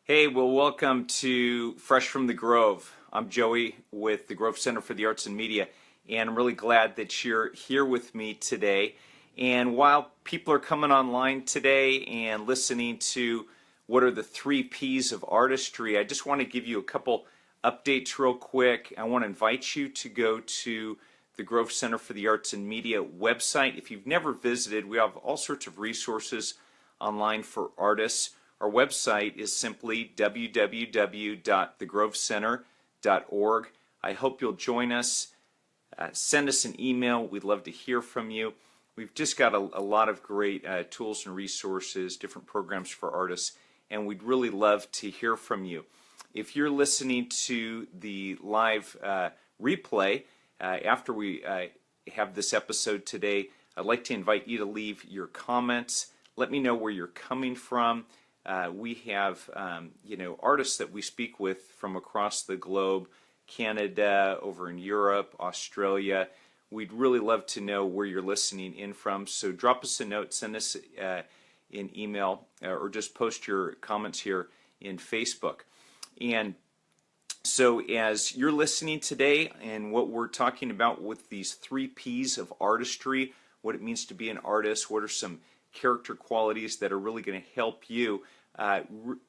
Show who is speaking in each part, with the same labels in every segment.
Speaker 1: Hey, well, welcome to Fresh from the Grove. I'm Joey with the Grove Center for the Arts and Media, and I'm really glad that you're here with me today. And while people are coming online today and listening to what are the 3 Ps of artistry, I just want to give you a couple updates real quick. I want to invite you to go to the Grove Center for the Arts and Media website. If you've never visited, we have all sorts of resources online for artists. Our website is simply www.thegrovecenter.org. I hope you'll join us. Send us an email. We'd love to hear from you. We've just got a lot of great tools and resources, different programs for artists, and we'd really love to hear from you. If you're listening to the live replay after we have this episode today, I'd like to invite you to leave your comments. Let me know where you're coming from. We have, artists that we speak with from across the globe, Canada, over in Europe, Australia. We'd really love to know where you're listening in from. So drop us a note, send us an email, or just post your comments here in Facebook. And so as you're listening today and what we're talking about with these 3 Ps of artistry, what it means to be an artist, what are some character qualities that are really going to help you, I'd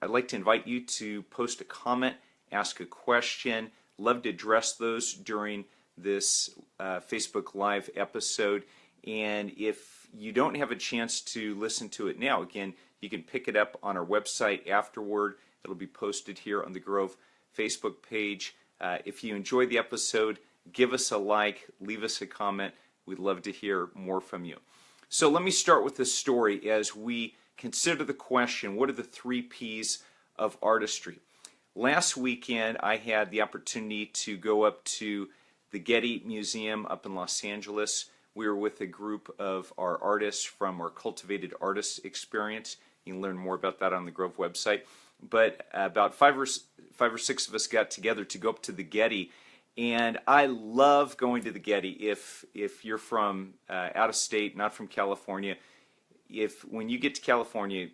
Speaker 1: like to invite you to post a comment, ask a question. Love to address those during this Facebook Live episode. And if you don't have a chance to listen to it now, again, you can pick it up on our website afterward. It'll be posted here on the Grove Facebook page. If you enjoyed the episode, give us a like, leave us a comment. We'd love to hear more from you. So let me start with this story as we consider the question, what are the 3 Ps of artistry? Last weekend, I had the opportunity to go up to the Getty Museum up in Los Angeles. We were with a group of our artists from our Cultivated Artists experience. You can learn more about that on the Grove website. But about five or six of us got together to go up to the Getty. And I love going to the Getty. If you're from out of state, not from California, when you get to California,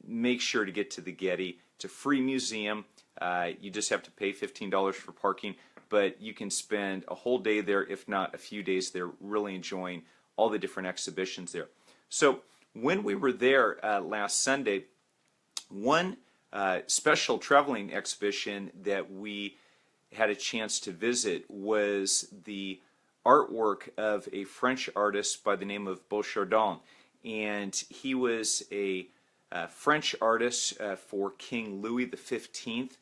Speaker 1: make sure to get to the Getty. It's a free museum. You just have to pay $15 for parking, but you can spend a whole day there, if not a few days there, really enjoying all the different exhibitions there. So when we were there last Sunday, one special traveling exhibition that we had a chance to visit was the artwork of a French artist by the name of Beauchardon. And he was a French artist for King Louis XV.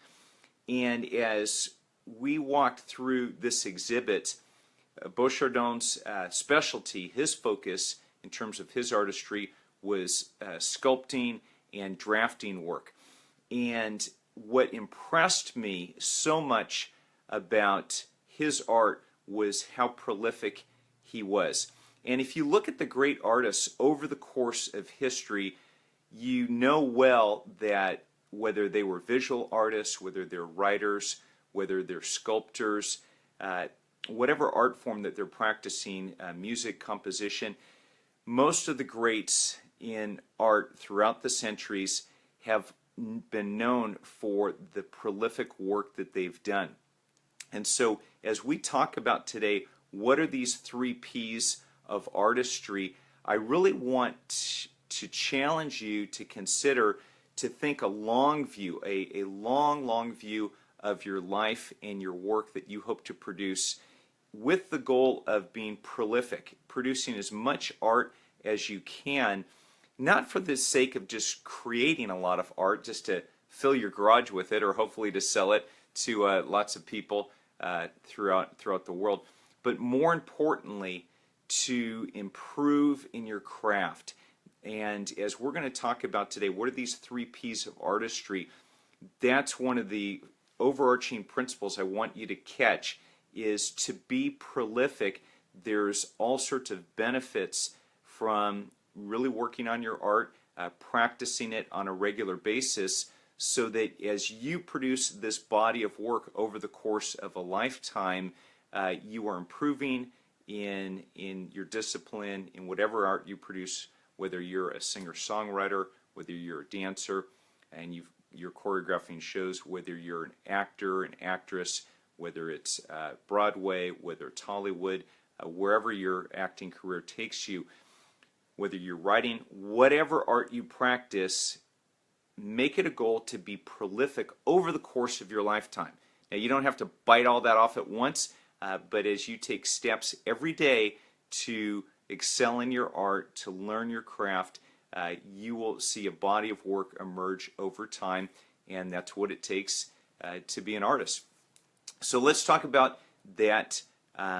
Speaker 1: And as we walked through this exhibit, Beauchardon's specialty, his focus in terms of his artistry, was sculpting and drafting work. And what impressed me so much about his art was how prolific he was. And if you look at the great artists over the course of history, you know well that whether they were visual artists, whether they're writers, whether they're sculptors, whatever art form that they're practicing, music, composition, most of the greats in art throughout the centuries have been known for the prolific work that they've done. And so as we talk about today, what are these 3 Ps of artistry, I really want to challenge you to consider, to think a long view, a long view of your life and your work that you hope to produce with the goal of being prolific, producing as much art as you can, not for the sake of just creating a lot of art, just to fill your garage with it or hopefully to sell it to lots of people throughout the world, but more importantly, to improve in your craft. And as we're going to talk about today, what are these 3 Ps of artistry? That's one of the overarching principles I want you to catch, is to be prolific. There's all sorts of benefits from really working on your art, practicing it on a regular basis, so that as you produce this body of work over the course of a lifetime, you are improving in your discipline, in whatever art you produce, whether you're a singer-songwriter, whether you're a dancer, and you've you're choreographing shows, whether you're an actor, an actress, whether it's Broadway, whether it's Hollywood, wherever your acting career takes you, whether you're writing, whatever art you practice, make it a goal to be prolific over the course of your lifetime. Now, you don't have to bite all that off at once, but as you take steps every day to excel in your art, to learn your craft, you will see a body of work emerge over time, and that's what it takes to be an artist. So let's talk about that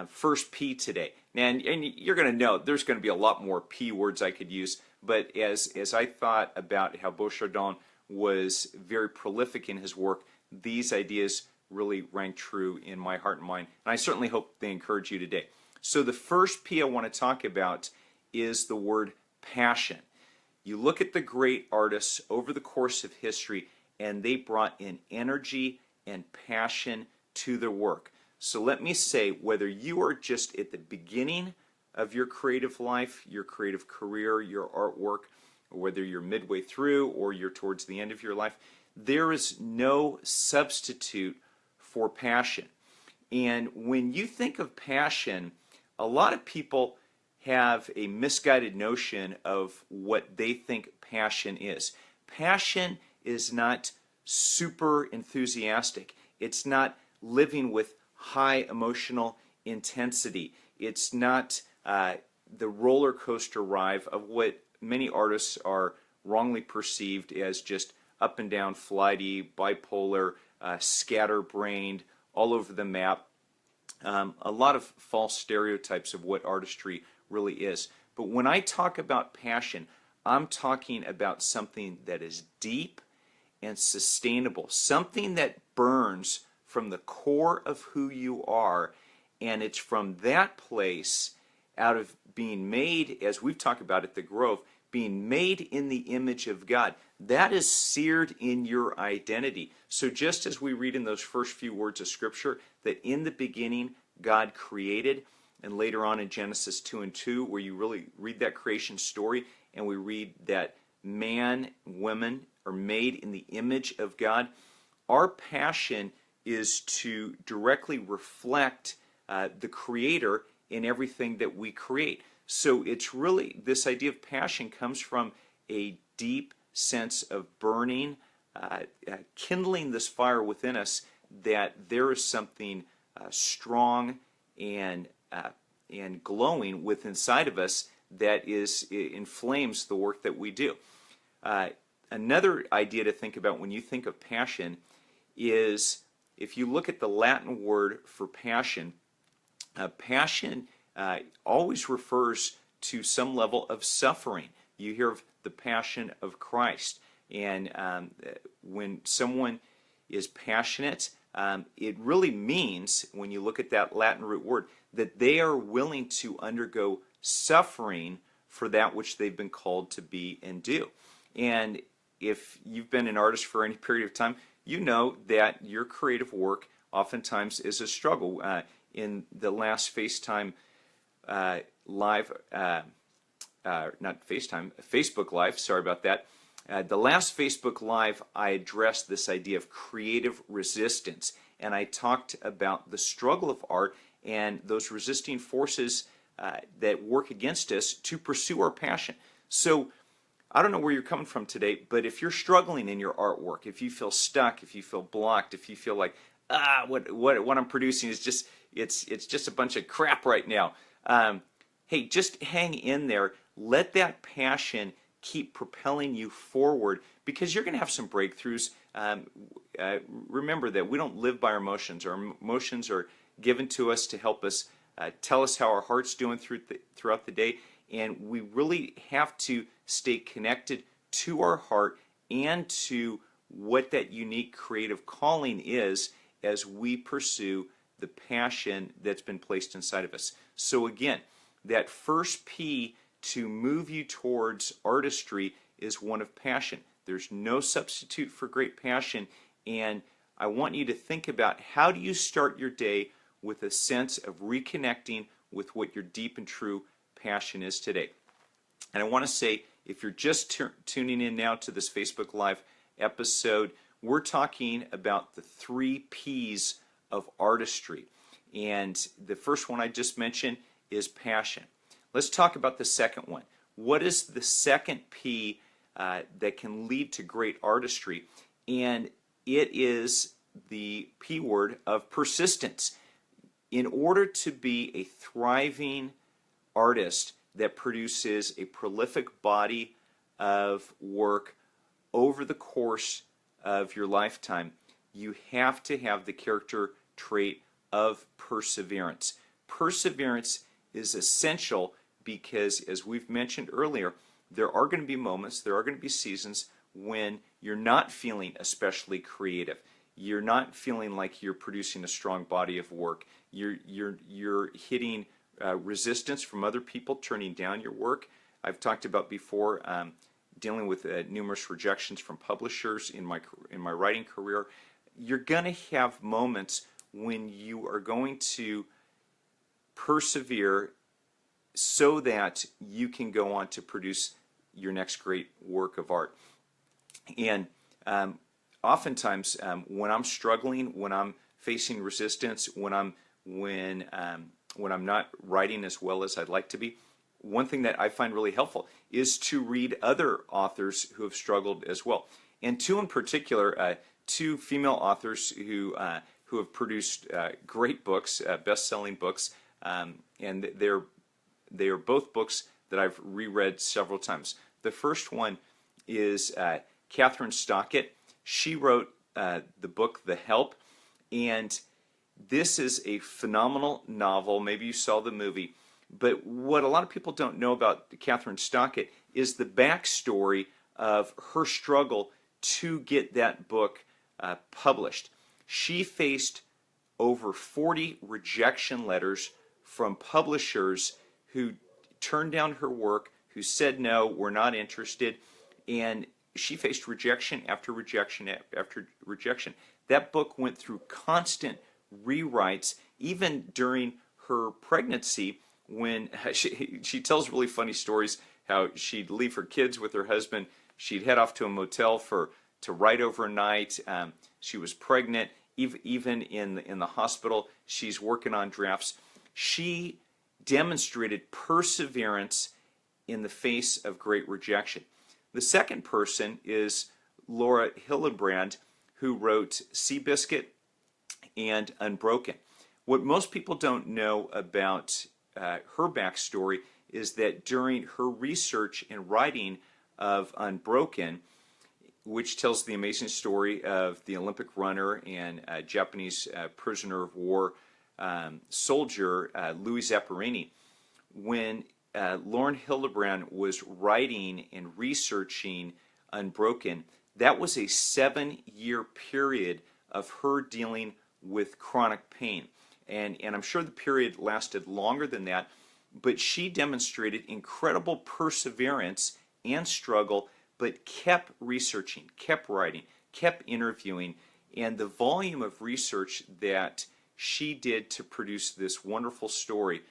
Speaker 1: first P today. Now, and you're going to know there's going to be a lot more P words I could use, but as I thought about how Beauchardon was very prolific in his work, these ideas really rang true in my heart and mind, and I certainly hope they encourage you today. So the first P I want to talk about is the word passion. You look at the great artists over the course of history, and they brought in energy and passion to their work. So let me say, whether you are just at the beginning of your creative life, your creative career, your artwork, or whether you're midway through or you're towards the end of your life, there is no substitute for passion. And when you think of passion, a lot of people have a misguided notion of what they think passion is. Passion is not super enthusiastic. It's not living with high emotional intensity. It's not the roller coaster ride of what many artists are wrongly perceived as just up and down, flighty, bipolar, scatterbrained, all over the map. A lot of false stereotypes of what artistry really is. But when I talk about passion, I'm talking about something that is deep and sustainable, something that burns from the core of who you are, and it's from that place, out of being made, as we've talked about at the Grove, being made in the image of God. That is seared in your identity. So just as we read in those first few words of Scripture, that in the beginning God created, and later on in Genesis 2 and 2, where you really read that creation story, and we read that man and woman are made in the image of God, our passion is to directly reflect the Creator in everything that we create. So it's really, this idea of passion comes from a deep sense of burning, kindling this fire within us, that there is something strong and glowing within inside of us that inflames the work that we do. Another idea to think about when you think of passion is, if you look at the Latin word for passion, passion always refers to some level of suffering. You hear of the passion of Christ, and when someone is passionate, it really means, when you look at that Latin root word, that they are willing to undergo suffering for that which they've been called to be and do. And if you've been an artist for any period of time, you know that your creative work oftentimes is a struggle. In the last FaceTime live, not FaceTime, Facebook Live, sorry about that. The last Facebook Live, I addressed this idea of creative resistance, and I talked about the struggle of art and those resisting forces that work against us to pursue our passion. So I don't know where you're coming from today, but if you're struggling in your artwork, if you feel stuck, if you feel blocked, if you feel like, what I'm producing is just, it's just a bunch of crap right now, hey, just hang in there. Let that passion keep propelling you forward, because you're going to have some breakthroughs. Remember that we don't live by our emotions. Our emotions are given to us to help us tell us how our heart's doing throughout the day, and we really have to stay connected to our heart and to what that unique creative calling is as we pursue the passion that's been placed inside of us. So again, that first P to move you towards artistry is one of passion. There's no substitute for great passion, and I want you to think about, how do you start your day with a sense of reconnecting with what your deep and true passion is today. And I want to say, if you're just tuning in now to this Facebook Live, episode, we're talking about the 3 P's of artistry. And the first one I just mentioned is passion. Let's talk about the second one. What is the second P that can lead to great artistry? And it is the P word of persistence. In order to be a thriving artist that produces a prolific body of work over the course of your lifetime, you have to have the character trait of perseverance. Perseverance is essential because, as we've mentioned earlier, there are going to be moments, there are going to be seasons when you're not feeling especially creative. You're not feeling like you're producing a strong body of work. You're hitting resistance from other people turning down your work. I've talked about before dealing with numerous rejections from publishers in my writing career. You're going to have moments when you are going to persevere so that you can go on to produce your next great work of art. And oftentimes, when I'm struggling, when I'm facing resistance, when I'm not writing as well as I'd like to be, one thing that I find really helpful is to read other authors who have struggled as well. And 2 in particular, 2 female authors who have produced great books, best-selling books, and they are both books that I've reread several times. The first one is Catherine Stockett. She wrote the book The Help, and this is a phenomenal novel. Maybe you saw the movie, but what a lot of people don't know about Catherine Stockett is the backstory of her struggle to get that book published. She faced over 40 rejection letters from publishers who turned down her work, who said, no, we're not interested, and she faced rejection after rejection after rejection. That book went through constant rewrites, even during her pregnancy, when she tells really funny stories how she'd leave her kids with her husband, she'd head off to a motel to write overnight. She was pregnant, even in the hospital, she's working on drafts. She demonstrated perseverance in the face of great rejection. The second person is Laura Hillenbrand, who wrote Seabiscuit and Unbroken. What most people don't know about her backstory is that during her research and writing of Unbroken, which tells the amazing story of the Olympic runner and Japanese prisoner of war soldier Louis Zapparini, when Lauren Hildebrand was writing and researching Unbroken, that was a 7-year period of her dealing with chronic pain. And I'm sure the period lasted longer than that, but she demonstrated incredible perseverance and struggle, but kept researching, kept writing, kept interviewing, and the volume of research that she did to produce this wonderful story,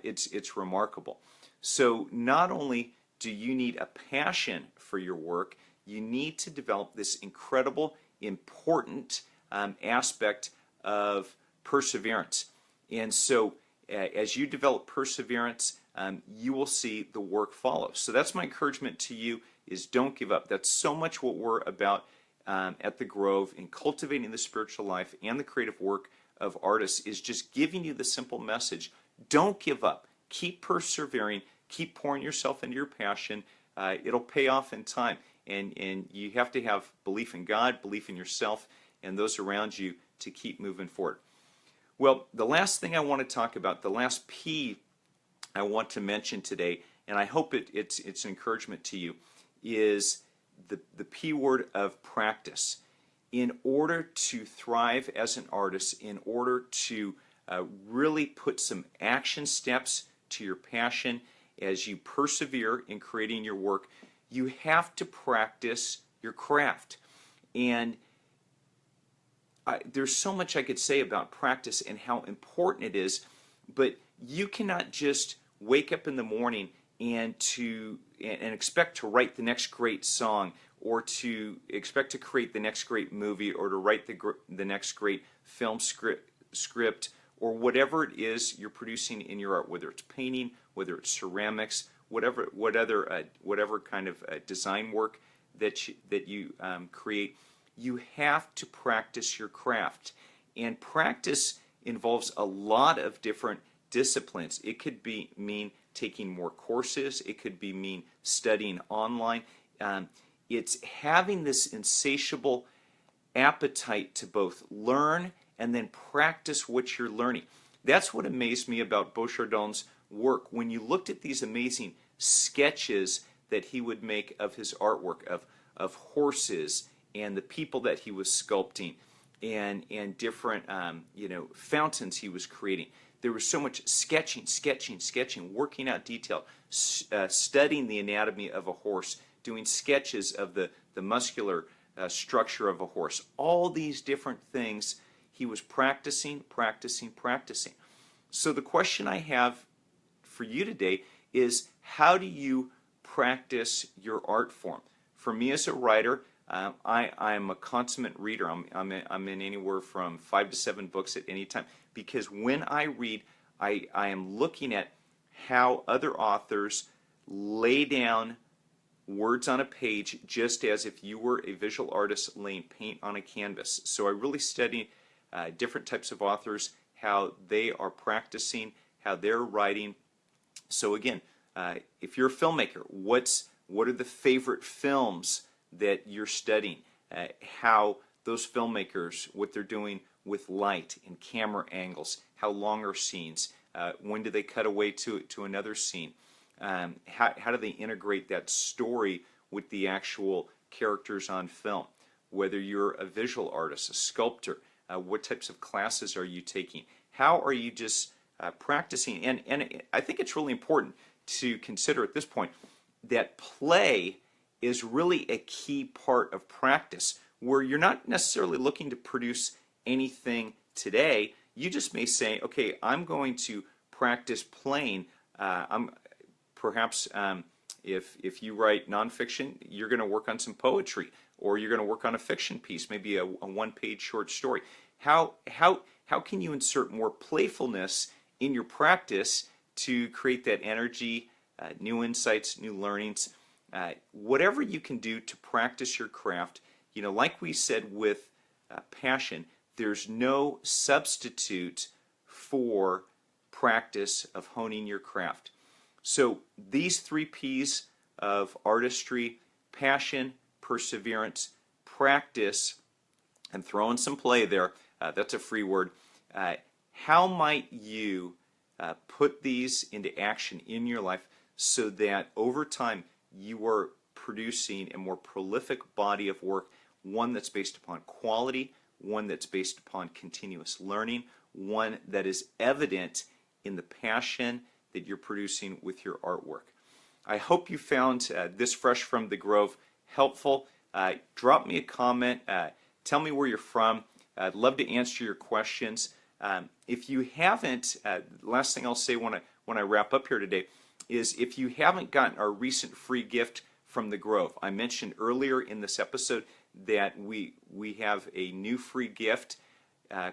Speaker 1: it's remarkable. So not only do you need a passion for your work, you need to develop this incredible, important aspect of perseverance. And so as you develop perseverance, you will see the work follow. So that's my encouragement to you, is don't give up. That's so much what we're about at the Grove in cultivating the spiritual life and the creative work of artists, is just giving you the simple message. Don't give up. Keep persevering. Keep pouring yourself into your passion. It'll pay off in time. And you have to have belief in God, belief in yourself, and those around you to keep moving forward. Well, the last thing I want to talk about, the last P I want to mention today, and I hope it's an encouragement to you, is the P word of practice. In order to thrive as an artist, in order to really put some action steps to your passion as you persevere in creating your work, you have to practice your craft. And there's so much I could say about practice and how important it is, but you cannot just wake up in the morning and expect to write the next great song or to expect to create the next great movie, or to write the next great film script, or whatever it is you're producing in your art, whether it's painting, whether it's ceramics, whatever kind of design work that you create, you have to practice your craft. And practice involves a lot of different disciplines. It could mean taking more courses. It could mean studying online. It's having this insatiable appetite to both learn and then practice what you're learning. That's what amazed me about Beauchardon's work. When you looked at these amazing sketches that he would make of his artwork, of horses and the people that he was sculpting, and different fountains he was creating. There was so much sketching, working out detail, studying the anatomy of a horse, doing sketches of the muscular structure of a horse. All these different things he was practicing. So the question I have for you today is, how do you practice your art form? For me as a writer, I'm a consummate reader. I'm in anywhere from 5 to 7 books at any time, because when I read, I am looking at how other authors lay down words on a page, just as if you were a visual artist laying paint on a canvas. So I really study different types of authors, how they are practicing, how they're writing. So again, if you're a filmmaker, what are the favorite films that you're studying? How those filmmakers, what they're doing with light and camera angles, how long are scenes, when do they cut away to another scene, how do they integrate that story with the actual characters on film? Whether you're a visual artist, a sculptor, what types of classes are you taking? How are you just practicing? And I think it's really important to consider at this point that play is really a key part of practice, where you're not necessarily looking to produce anything today. You just may say, okay, I'm going to practice playing. Perhaps if you write nonfiction, you're going to work on some poetry, or you're going to work on a fiction piece, maybe a one-page short story. How can you insert more playfulness in your practice to create that energy, new insights, new learnings? Whatever you can do to practice your craft, like we said with passion, there's no substitute for practice of honing your craft. So these 3 P's of artistry: passion, perseverance, practice, and throw in some play there. That's a free word. How might you put these into action in your life so that over time you are producing a more prolific body of work, one that's based upon quality, one that's based upon continuous learning, one that is evident in the passion that you're producing with your artwork. I hope you found this Fresh from the Grove helpful. Drop me a comment. Tell me where you're from. I'd love to answer your questions. If you haven't, last thing I'll say when I wrap up here today is, if you haven't gotten our recent free gift from the Grove, I mentioned earlier in this episode that we have a new free gift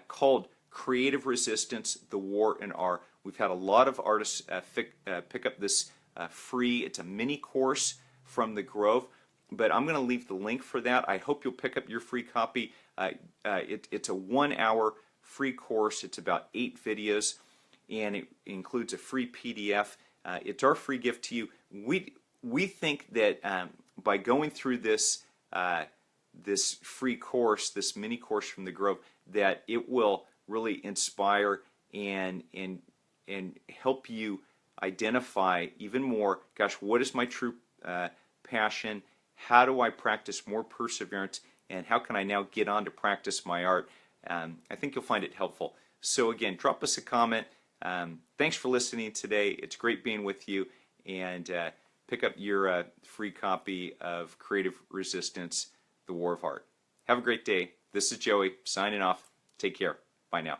Speaker 1: called Creative Resistance, The War in Art. We've had a lot of artists pick up this free. It's a mini course from the Grove, but I'm going to leave the link for that. I hope you'll pick up your free copy. It's a 1-hour free course. It's about 8 videos, and it includes a free PDF. It's our free gift to you. We think that by going through this this free course, this mini course from the Grove, that it will really inspire and help you identify even more, gosh, what is my true passion? How do I practice more perseverance? And how can I now get on to practice my art? I think you'll find it helpful. So again, drop us a comment. Thanks for listening today. It's great being with you. And pick up your free copy of Creative Resistance, The War of Art. Have a great day. This is Joey signing off. Take care. Bye now.